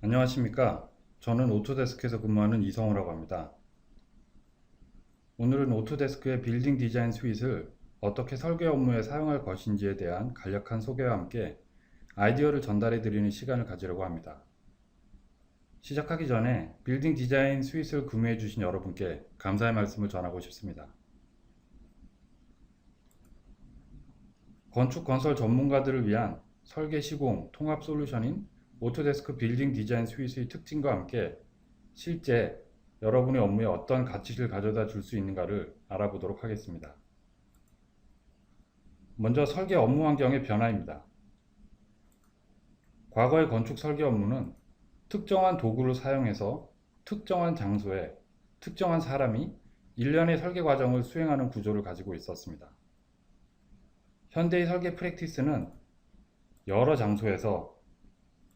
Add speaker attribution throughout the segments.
Speaker 1: 안녕하십니까. 저는 오토데스크에서 근무하는 이성우라고 합니다. 오늘은 오토데스크의 빌딩 디자인 스윗을 어떻게 설계 업무에 사용할 것인지에 대한 간략한 소개와 함께 아이디어를 전달해 드리는 시간을 가지려고 합니다. 시작하기 전에 빌딩 디자인 스윗을 구매해 주신 여러분께 감사의 말씀을 전하고 싶습니다. 건축 건설 전문가들을 위한 설계 시공 통합 솔루션인 오토데스크 빌딩 디자인 스윗의 특징과 함께 실제 여러분의 업무에 어떤 가치를 가져다 줄 수 있는가를 알아보도록 하겠습니다. 먼저 설계 업무 환경의 변화입니다. 과거의 건축 설계 업무는 특정한 도구를 사용해서 특정한 장소에 특정한 사람이 일련의 설계 과정을 수행하는 구조를 가지고 있었습니다. 현대의 설계 프랙티스는 여러 장소에서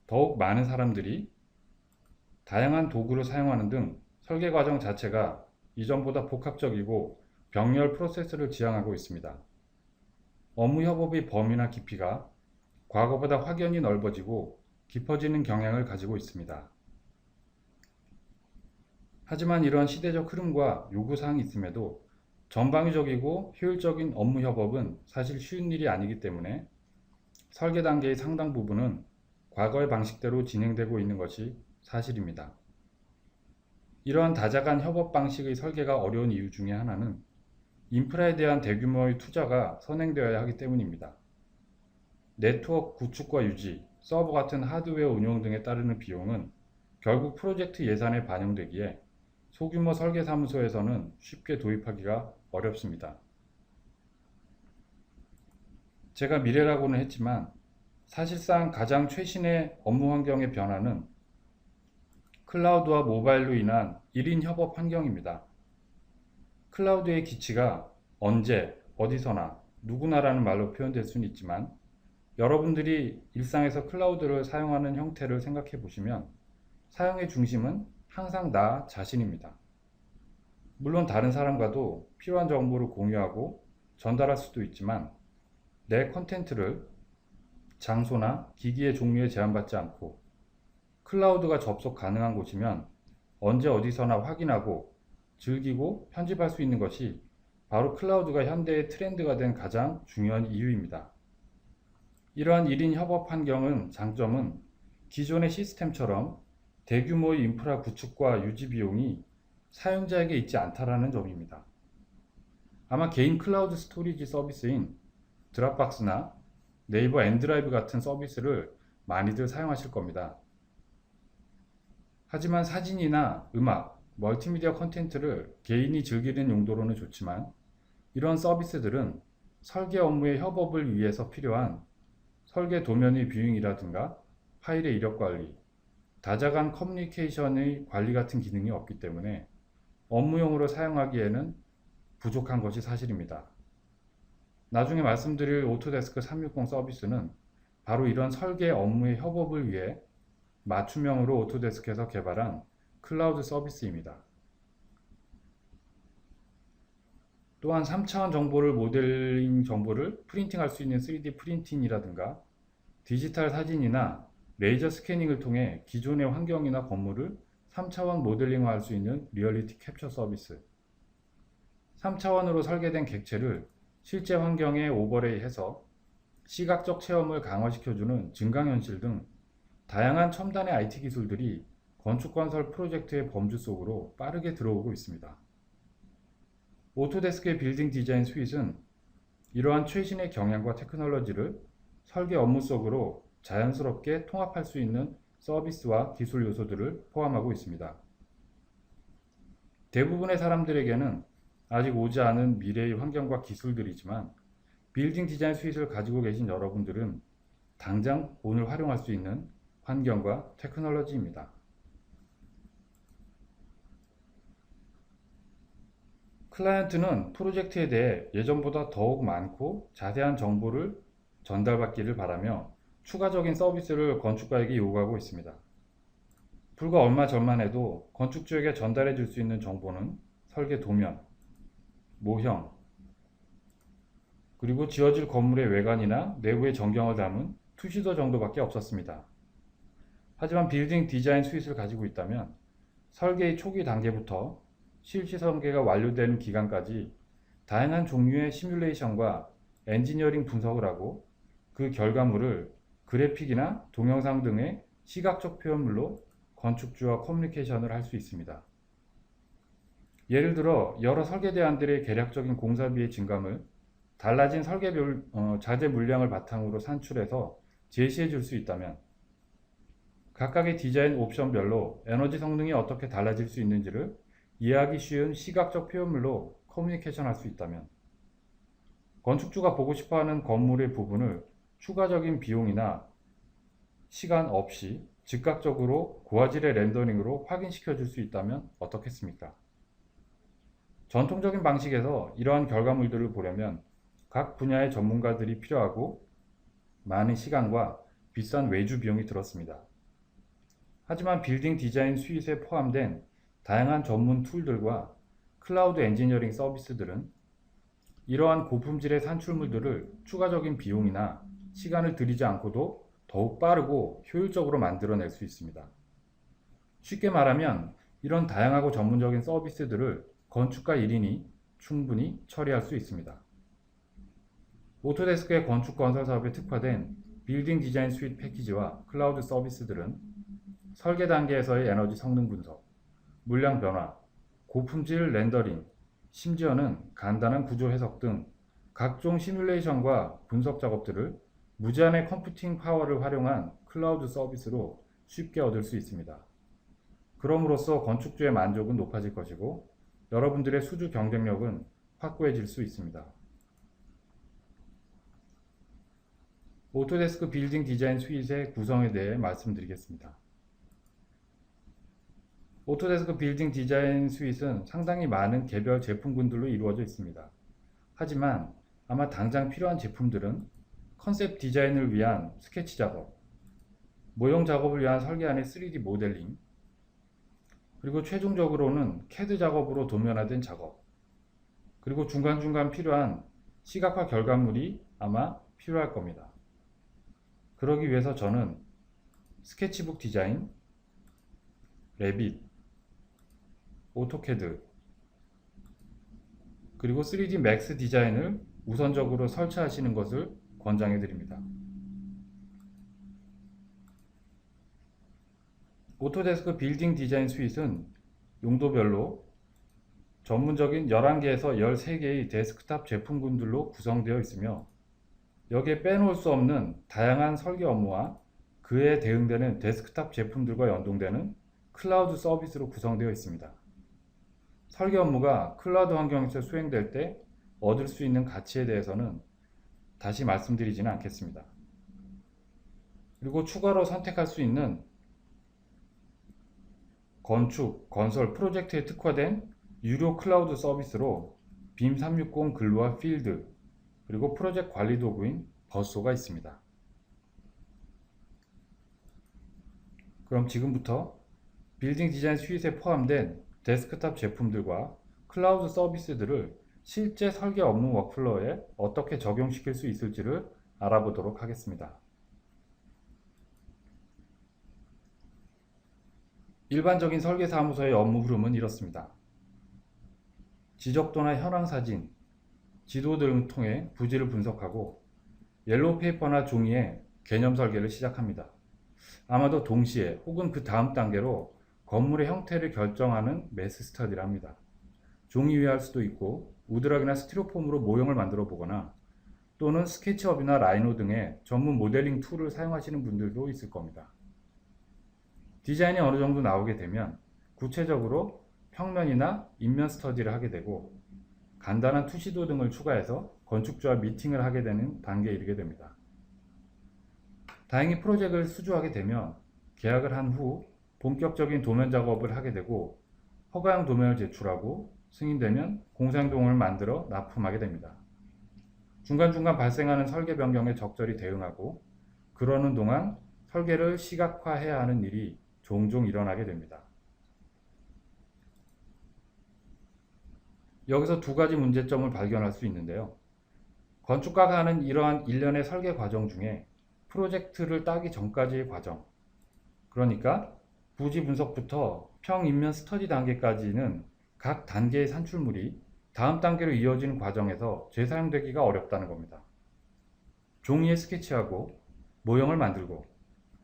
Speaker 1: 더욱 많은 사람들이 다양한 도구를 사용하는 등 설계 과정 자체가 이전보다 복합적이고 병렬 프로세스를 지향하고 있습니다. 업무 협업의 범위나 깊이가 과거보다 확연히 넓어지고 깊어지는 경향을 가지고 있습니다. 하지만 이런 시대적 흐름과 요구사항이 있음에도 전방위적이고 효율적인 업무 협업은 사실 쉬운 일이 아니기 때문에 설계 단계의 상당 부분은 과거의 방식대로 진행되고 있는 것이 사실입니다. 이러한 다자간 협업 방식의 설계가 어려운 이유 중에 하나는 인프라에 대한 대규모의 투자가 선행되어야 하기 때문입니다. 네트워크 구축과 유지, 서버 같은 하드웨어 운영 등에 따르는 비용은 결국 프로젝트 예산에 반영되기에 소규모 설계 사무소에서는 쉽게 도입하기가 어렵습니다. 제가 미래라고는 했지만 사실상 가장 최신의 업무 환경의 변화는 클라우드와 모바일로 인한 1인 협업 환경입니다. 클라우드의 기치가 언제, 어디서나, 누구나라는 말로 표현될 수는 있지만 여러분들이 일상에서 클라우드를 사용하는 형태를 생각해 보시면 사용의 중심은 항상 나 자신입니다. 물론 다른 사람과도 필요한 정보를 공유하고 전달할 수도 있지만 내 컨텐츠를 장소나 기기의 종류에 제한받지 않고 클라우드가 접속 가능한 곳이면 언제 어디서나 확인하고 즐기고 편집할 수 있는 것이 바로 클라우드가 현대의 트렌드가 된 가장 중요한 이유입니다. 이러한 1인 협업 환경은 장점은 기존의 시스템처럼 대규모의 인프라 구축과 유지 비용이 사용자에게 있지 않다라는 점입니다. 아마 개인 클라우드 스토리지 서비스인 드랍박스나 네이버 엔드라이브 같은 서비스를 많이들 사용하실 겁니다. 하지만 사진이나 음악, 멀티미디어 콘텐츠를 개인이 즐기는 용도로는 좋지만 이런 서비스들은 설계 업무의 협업을 위해서 필요한 설계 도면의 뷰잉이라든가 파일의 이력 관리, 다자간 커뮤니케이션의 관리 같은 기능이 없기 때문에 업무용으로 사용하기에는 부족한 것이 사실입니다. 나중에 말씀드릴 오토데스크 360 서비스는 바로 이런 설계 업무의 협업을 위해 맞춤형으로 오토데스크에서 개발한 클라우드 서비스입니다. 또한 3차원 정보를 모델링 정보를 프린팅할 수 있는 3D 프린팅이라든가 디지털 사진이나 레이저 스캐닝을 통해 기존의 환경이나 건물을 3차원 모델링화할 수 있는 리얼리티 캡처 서비스, 3차원으로 설계된 객체를 실제 환경에 오버레이해서 시각적 체험을 강화시켜주는 증강현실 등 다양한 첨단의 IT 기술들이 건축건설 프로젝트의 범주 속으로 빠르게 들어오고 있습니다. 오토데스크의 빌딩 디자인 스윗은 이러한 최신의 경향과 테크놀로지를 설계 업무 속으로 자연스럽게 통합할 수 있는 서비스와 기술 요소들을 포함하고 있습니다. 대부분의 사람들에게는 아직 오지 않은 미래의 환경과 기술들이지만 빌딩 디자인 스윗을 가지고 계신 여러분들은 당장 오늘 활용할 수 있는 환경과 테크놀로지입니다. 클라이언트는 프로젝트에 대해 예전보다 더욱 많고 자세한 정보를 전달받기를 바라며 추가적인 서비스를 건축가에게 요구하고 있습니다. 불과 얼마 전만 해도 건축주에게 전달해 줄 수 있는 정보는 설계 도면, 모형, 그리고 지어질 건물의 외관이나 내부의 전경을 담은 투시도 정도밖에 없었습니다. 하지만 빌딩 디자인 스윗을 가지고 있다면 설계의 초기 단계부터 실시 설계가 완료되는 기간까지 다양한 종류의 시뮬레이션과 엔지니어링 분석을 하고 그 결과물을 그래픽이나 동영상 등의 시각적 표현물로 건축주와 커뮤니케이션을 할 수 있습니다. 예를 들어 여러 설계 대안들의 개략적인 공사비의 증감을 달라진 설계별 자재 물량을 바탕으로 산출해서 제시해 줄 수 있다면, 각각의 디자인 옵션별로 에너지 성능이 어떻게 달라질 수 있는지를 이해하기 쉬운 시각적 표현물로 커뮤니케이션 할 수 있다면, 건축주가 보고 싶어하는 건물의 부분을 추가적인 비용이나 시간 없이 즉각적으로 고화질의 렌더링으로 확인시켜 줄 수 있다면 어떻겠습니까? 전통적인 방식에서 이러한 결과물들을 보려면 각 분야의 전문가들이 필요하고 많은 시간과 비싼 외주 비용이 들었습니다. 하지만 빌딩 디자인 스윗에 포함된 다양한 전문 툴들과 클라우드 엔지니어링 서비스들은 이러한 고품질의 산출물들을 추가적인 비용이나 시간을 들이지 않고도 더욱 빠르고 효율적으로 만들어낼 수 있습니다. 쉽게 말하면 이런 다양하고 전문적인 서비스들을 건축가 1인이 충분히 처리할 수 있습니다. 오토데스크의 건축 건설 사업에 특화된 빌딩 디자인 스윗 패키지와 클라우드 서비스들은 설계 단계에서의 에너지 성능 분석, 물량 변화, 고품질 렌더링, 심지어는 간단한 구조 해석 등 각종 시뮬레이션과 분석 작업들을 무제한의 컴퓨팅 파워를 활용한 클라우드 서비스로 쉽게 얻을 수 있습니다. 그럼으로써 건축주의 만족은 높아질 것이고 여러분들의 수주 경쟁력은 확고해질 수 있습니다. 오토데스크 빌딩 디자인 스윗의 구성에 대해 말씀드리겠습니다. 오토데스크 빌딩 디자인 스윗은 상당히 많은 개별 제품군들로 이루어져 있습니다. 하지만 아마 당장 필요한 제품들은 컨셉 디자인을 위한 스케치 작업, 모형 작업을 위한 설계안의 3D 모델링, 그리고 최종적으로는 CAD 작업으로 도면화된 작업, 그리고 중간중간 필요한 시각화 결과물이 아마 필요할 겁니다. 그러기 위해서 저는 스케치북 디자인, 레빗, 오토캐드, 그리고 3D 맥스 디자인을 우선적으로 설치하시는 것을 권장해 드립니다. 오토데스크 빌딩 디자인 스윗은 용도별로 전문적인 11개에서 13개의 데스크탑 제품군들로 구성되어 있으며, 여기에 빼놓을 수 없는 다양한 설계 업무와 그에 대응되는 데스크탑 제품들과 연동되는 클라우드 서비스로 구성되어 있습니다. 설계 업무가 클라우드 환경에서 수행될 때 얻을 수 있는 가치에 대해서는 다시 말씀드리지는 않겠습니다. 그리고 추가로 선택할 수 있는 건축, 건설, 프로젝트에 특화된 유료 클라우드 서비스로 빔 360 글로와 필드, 그리고 프로젝트 관리 도구인 버소가 있습니다. 그럼 지금부터 빌딩 디자인 스윗에 포함된 데스크탑 제품들과 클라우드 서비스들을 실제 설계 업무 워크플로우에 어떻게 적용시킬 수 있을지를 알아보도록 하겠습니다. 일반적인 설계사무소의 업무 흐름은 이렇습니다. 지적도나 현황 사진, 지도 등을 통해 부지를 분석하고 옐로우 페이퍼나 종이에 개념 설계를 시작합니다. 아마도 동시에 혹은 그 다음 단계로 건물의 형태를 결정하는 매스 스터디를 합니다. 종이 위에 할 수도 있고 우드락이나 스티로폼으로 모형을 만들어 보거나 또는 스케치업이나 라이노 등의 전문 모델링 툴을 사용하시는 분들도 있을 겁니다. 디자인이 어느 정도 나오게 되면 구체적으로 평면이나 인면 스터디를 하게 되고 간단한 투시도 등을 추가해서 건축주와 미팅을 하게 되는 단계에 이르게 됩니다. 다행히 프로젝트를 수주하게 되면 계약을 한 후 본격적인 도면 작업을 하게 되고 허가형 도면을 제출하고 승인되면 공사행동을 만들어 납품하게 됩니다. 중간중간 발생하는 설계 변경에 적절히 대응하고 그러는 동안 설계를 시각화해야 하는 일이 종종 일어나게 됩니다. 여기서 두 가지 문제점을 발견할 수 있는데요. 건축가가 하는 이러한 일련의 설계 과정 중에 프로젝트를 따기 전까지의 과정, 그러니까 부지 분석부터 평인면 스터디 단계까지는 각 단계의 산출물이 다음 단계로 이어지는 과정에서 재사용되기가 어렵다는 겁니다. 종이에 스케치하고 모형을 만들고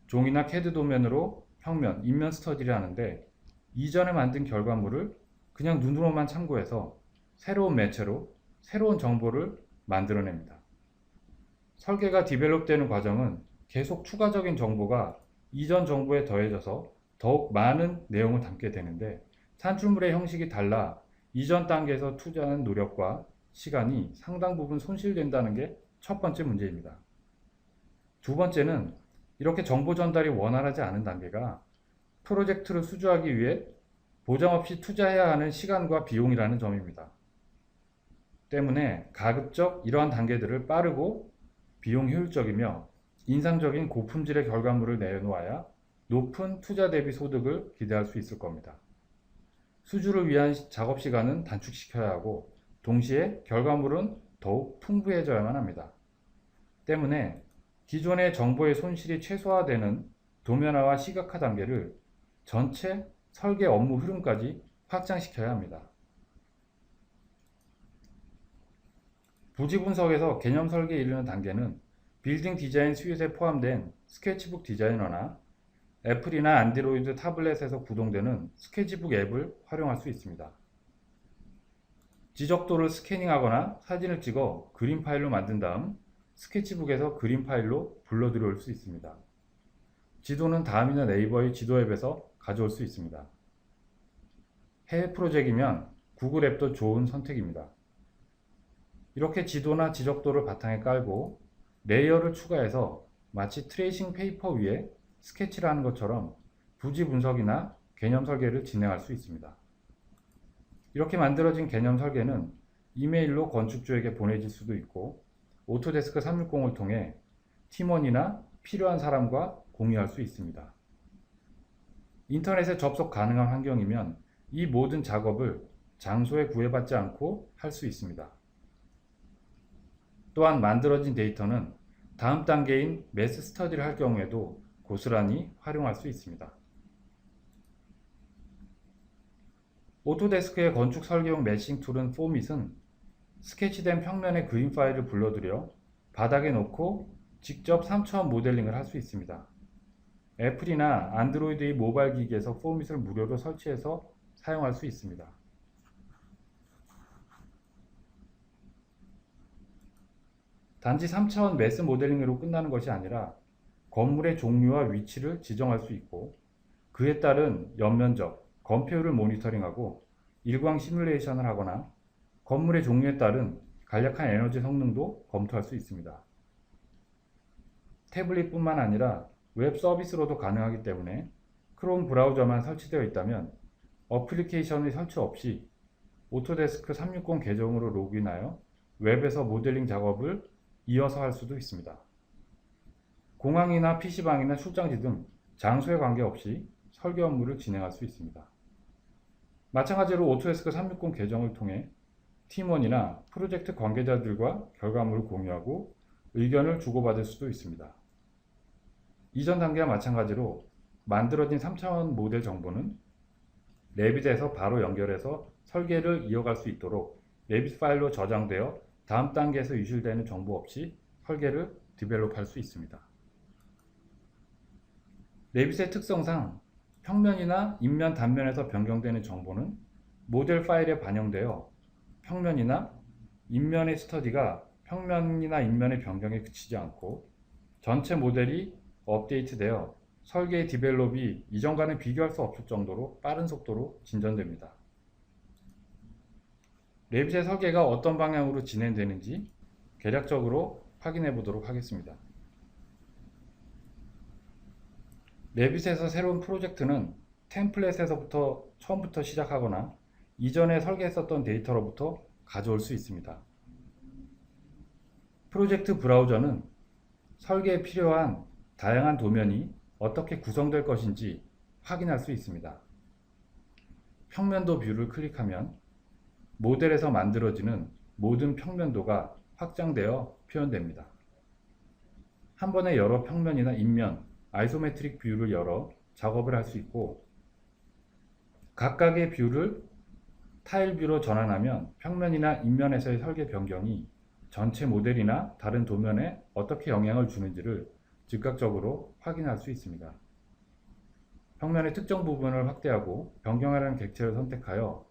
Speaker 1: 종이나 캐드 도면으로 평면, 인면 스터디를 하는데 이전에 만든 결과물을 그냥 눈으로만 참고해서 새로운 매체로 새로운 정보를 만들어냅니다. 설계가 디벨롭되는 과정은 계속 추가적인 정보가 이전 정보에 더해져서 더욱 많은 내용을 담게 되는데 산출물의 형식이 달라 이전 단계에서 투자한 노력과 시간이 상당 부분 손실된다는 게 첫 번째 문제입니다. 두 번째는 이렇게 정보 전달이 원활하지 않은 단계가 프로젝트를 수주하기 위해 보장 없이 투자해야 하는 시간과 비용이라는 점입니다. 때문에 가급적 이러한 단계들을 빠르고 비용 효율적이며 인상적인 고품질의 결과물을 내놓아야 높은 투자 대비 소득을 기대할 수 있을 겁니다. 수주를 위한 작업 시간은 단축시켜야 하고 동시에 결과물은 더욱 풍부해져야만 합니다. 때문에 기존의 정보의 손실이 최소화되는 도면화와 시각화 단계를 전체 설계 업무 흐름까지 확장시켜야 합니다. 부지 분석에서 개념 설계에 이르는 단계는 빌딩 디자인 스윗에 포함된 스케치북 디자이너나 애플이나 안드로이드 타블렛에서 구동되는 스케치북 앱을 활용할 수 있습니다. 지적도를 스캐닝하거나 사진을 찍어 그림 파일로 만든 다음 스케치북에서 그림 파일로 불러 들여올 수 있습니다. 지도는 다음이나 네이버의 지도 앱에서 가져올 수 있습니다. 해외 프로젝트이면 구글 앱도 좋은 선택입니다. 이렇게 지도나 지적도를 바탕에 깔고 레이어를 추가해서 마치 트레이싱 페이퍼 위에 스케치를 하는 것처럼 부지 분석이나 개념 설계를 진행할 수 있습니다. 이렇게 만들어진 개념 설계는 이메일로 건축주에게 보내질 수도 있고 오토데스크 360을 통해 팀원이나 필요한 사람과 공유할 수 있습니다. 인터넷에 접속 가능한 환경이면 이 모든 작업을 장소에 구애받지 않고 할 수 있습니다. 또한 만들어진 데이터는 다음 단계인 매스 스터디를 할 경우에도 고스란히 활용할 수 있습니다. 오토데스크의 건축 설계용 매싱 툴은 포밋은 스케치된 평면의 그림 파일을 불러들여 바닥에 놓고 직접 3차원 모델링을 할 수 있습니다. 애플이나 안드로이드의 모바일 기기에서 포밋을 무료로 설치해서 사용할 수 있습니다. 단지 3차원 매스 모델링으로 끝나는 것이 아니라 건물의 종류와 위치를 지정할 수 있고 그에 따른 연면적, 건폐율을 모니터링하고 일광 시뮬레이션을 하거나 건물의 종류에 따른 간략한 에너지 성능도 검토할 수 있습니다. 태블릿뿐만 아니라 웹 서비스로도 가능하기 때문에 크롬 브라우저만 설치되어 있다면 어플리케이션의 설치 없이 오토데스크 360 계정으로 로그인하여 웹에서 모델링 작업을 이어서 할 수도 있습니다. 공항이나 PC방이나 출장지 등 장소에 관계없이 설계 업무를 진행할 수 있습니다. 마찬가지로 오토데스크 360 계정을 통해 팀원이나 프로젝트 관계자들과 결과물을 공유하고 의견을 주고받을 수도 있습니다. 이전 단계와 마찬가지로 만들어진 3차원 모델 정보는 레빗에서 바로 연결해서 설계를 이어갈 수 있도록 레빗 파일로 저장되어 다음 단계에서 유실되는 정보 없이 설계를 디벨롭할 수 있습니다. 레빗의 특성상 평면이나 인면, 단면에서 변경되는 정보는 모델 파일에 반영되어 평면이나 인면의 스터디가 평면이나 인면의 변경에 그치지 않고 전체 모델이 업데이트되어 설계의 디벨롭이 이전과는 비교할 수 없을 정도로 빠른 속도로 진전됩니다. 레빗의 설계가 어떤 방향으로 진행되는지 개략적으로 확인해 보도록 하겠습니다. 레빗에서 새로운 프로젝트는 템플릿에서부터 처음부터 시작하거나 이전에 설계했었던 데이터로부터 가져올 수 있습니다. 프로젝트 브라우저는 설계에 필요한 다양한 도면이 어떻게 구성될 것인지 확인할 수 있습니다. 평면도 뷰를 클릭하면 모델에서 만들어지는 모든 평면도가 확장되어 표현됩니다. 한 번에 여러 평면이나 인면, 아이소메트릭 뷰를 열어 작업을 할 수 있고, 각각의 뷰를 타일 뷰로 전환하면 평면이나 인면에서의 설계 변경이 전체 모델이나 다른 도면에 어떻게 영향을 주는지를 즉각적으로 확인할 수 있습니다. 평면의 특정 부분을 확대하고 변경하라는 객체를 선택하여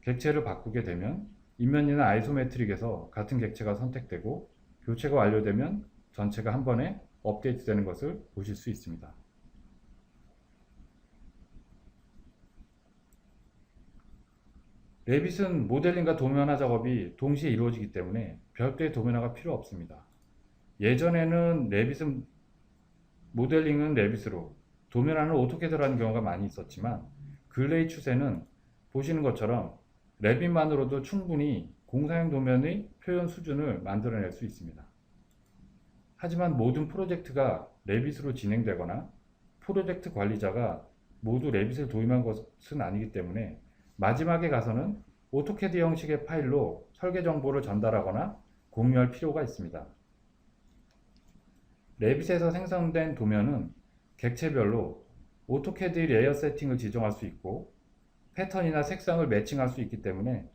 Speaker 1: 객체를 바꾸게 되면 인면이나 아이소메트릭에서 같은 객체가 선택되고, 교체가 완료되면 전체가 한 번에 업데이트 되는 것을 보실 수 있습니다. 레빗은 모델링과 도면화 작업이 동시에 이루어지기 때문에 별도의 도면화가 필요 없습니다. 예전에는 모델링은 레빗으로, 도면화는 오토캐드라는 경우가 많이 있었지만, 근래의 추세는 보시는 것처럼 레빗만으로도 충분히 공사용 도면의 표현 수준을 만들어낼 수 있습니다. 하지만 모든 프로젝트가 레빗으로 진행되거나 프로젝트 관리자가 모두 레빗을 도입한 것은 아니기 때문에 마지막에 가서는 오토캐드 형식의 파일로 설계 정보를 전달하거나 공유할 필요가 있습니다. 레빗에서 생성된 도면은 객체별로 오토캐드의 레이어 세팅을 지정할 수 있고, 패턴이나 색상을 매칭할 수 있기 때문에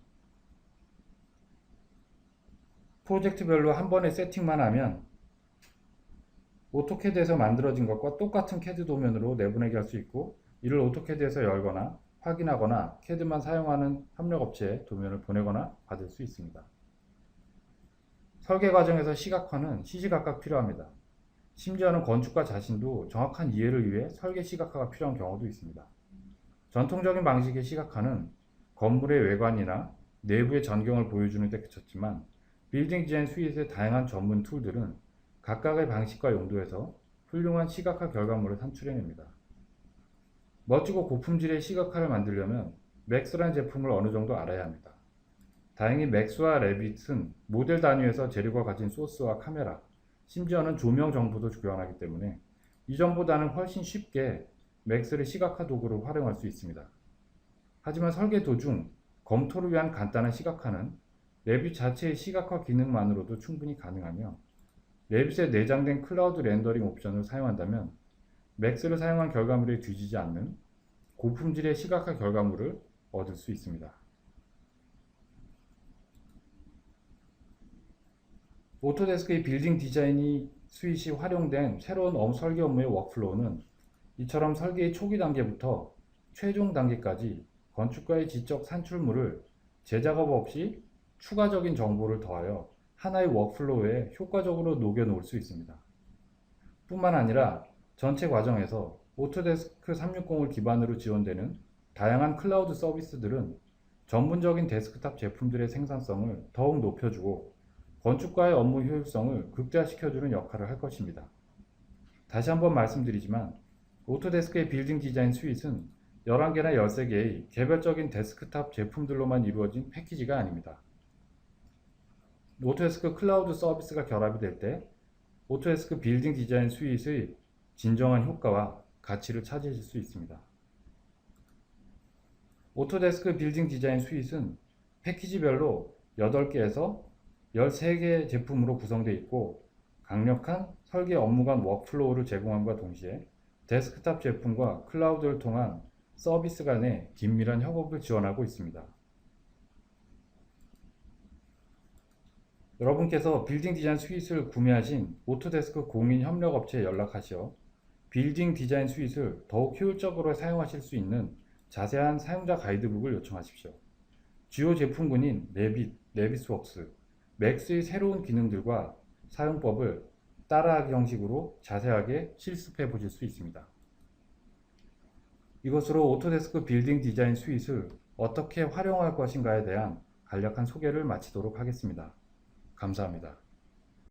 Speaker 1: 프로젝트별로 한 번에 세팅만 하면 오토캐드에서 만들어진 것과 똑같은 캐드 도면으로 내보내게 할 수 있고, 이를 오토캐드에서 열거나 확인하거나 캐드만 사용하는 협력업체에 도면을 보내거나 받을 수 있습니다. 설계 과정에서 시각화는 시시각각 필요합니다. 심지어는 건축가 자신도 정확한 이해를 위해 설계 시각화가 필요한 경우도 있습니다. 전통적인 방식의 시각화는 건물의 외관이나 내부의 전경을 보여주는 데 그쳤지만, 빌딩 디자인 스윗의 다양한 전문 툴들은 각각의 방식과 용도에서 훌륭한 시각화 결과물을 산출해냅니다. 멋지고 고품질의 시각화를 만들려면 맥스라는 제품을 어느 정도 알아야 합니다. 다행히 맥스와 레빗은 모델 단위에서 재료가 가진 소스와 카메라, 심지어는 조명 정보도 교환하기 때문에 이전보다는 훨씬 쉽게 맥스를 시각화 도구로 활용할 수 있습니다. 하지만 설계 도중 검토를 위한 간단한 시각화는 레빗 자체의 시각화 기능만으로도 충분히 가능하며, 레빗에 내장된 클라우드 렌더링 옵션을 사용한다면 맥스를 사용한 결과물에 뒤지지 않는 고품질의 시각화 결과물을 얻을 수 있습니다. 오토데스크의 빌딩 디자인이 스윗이 활용된 새로운 설계 업무의 워크플로우는 이처럼 설계의 초기 단계부터 최종 단계까지 건축가의 지적 산출물을 재작업 없이 추가적인 정보를 더하여 하나의 워크플로우에 효과적으로 녹여 놓을 수 있습니다. 뿐만 아니라 전체 과정에서 오토데스크 360을 기반으로 지원되는 다양한 클라우드 서비스들은 전문적인 데스크탑 제품들의 생산성을 더욱 높여주고 건축가의 업무 효율성을 극대화시켜주는 역할을 할 것입니다. 다시 한번 말씀드리지만, 오토데스크의 빌딩 디자인 스윗은 11개나 13개의 개별적인 데스크탑 제품들로만 이루어진 패키지가 아닙니다. 오토데스크 클라우드 서비스가 결합이 될 때 오토데스크 빌딩 디자인 스윗의 진정한 효과와 가치를 차지하실 수 있습니다. 오토데스크 빌딩 디자인 스윗은 패키지별로 8개에서 13개 제품으로 구성되어 있고, 강력한 설계 업무 간 워크플로우를 제공함과 동시에 데스크탑 제품과 클라우드를 통한 서비스 간의 긴밀한 협업을 지원하고 있습니다. 여러분께서 빌딩 디자인 스윗을 구매하신 오토데스크 공인 협력업체에 연락하시어 빌딩 디자인 스윗을 더욱 효율적으로 사용하실 수 있는 자세한 사용자 가이드북을 요청하십시오. 주요 제품군인 레빗, 레빗스웍스, 맥스의 새로운 기능들과 사용법을 따라하기 형식으로 자세하게 실습해 보실 수 있습니다. 이것으로 오토데스크 빌딩 디자인 스윗을 어떻게 활용할 것인가에 대한 간략한 소개를 마치도록 하겠습니다. 감사합니다.